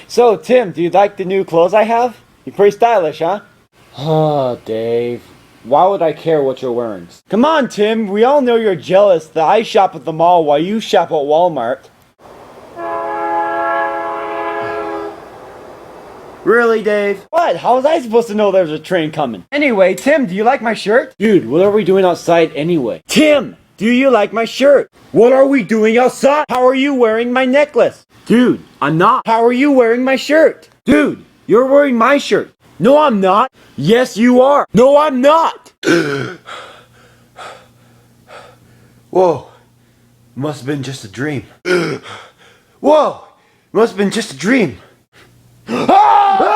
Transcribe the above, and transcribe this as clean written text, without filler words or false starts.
So, Tim, do you like the new clothes I have? You're pretty stylish, huh? Oh, Dave. Why would I care what you're wearing? Come on, Tim. We all know you're jealous that I shop at the mall while you shop at Walmart. Really, Dave? What? How was I supposed to know there was a train coming? Anyway, Tim, do you like my shirt? Dude, what are we doing outside anyway? Tim, do you like my shirt? What are we doing outside? How are you wearing my necklace? Dude, I'm not. How are you wearing my shirt? Dude, you're wearing my shirt. No, I'm not. Yes, you are. No, I'm not. Whoa. Must have been just a dream. Whoa. Must have been just a dream. Ah!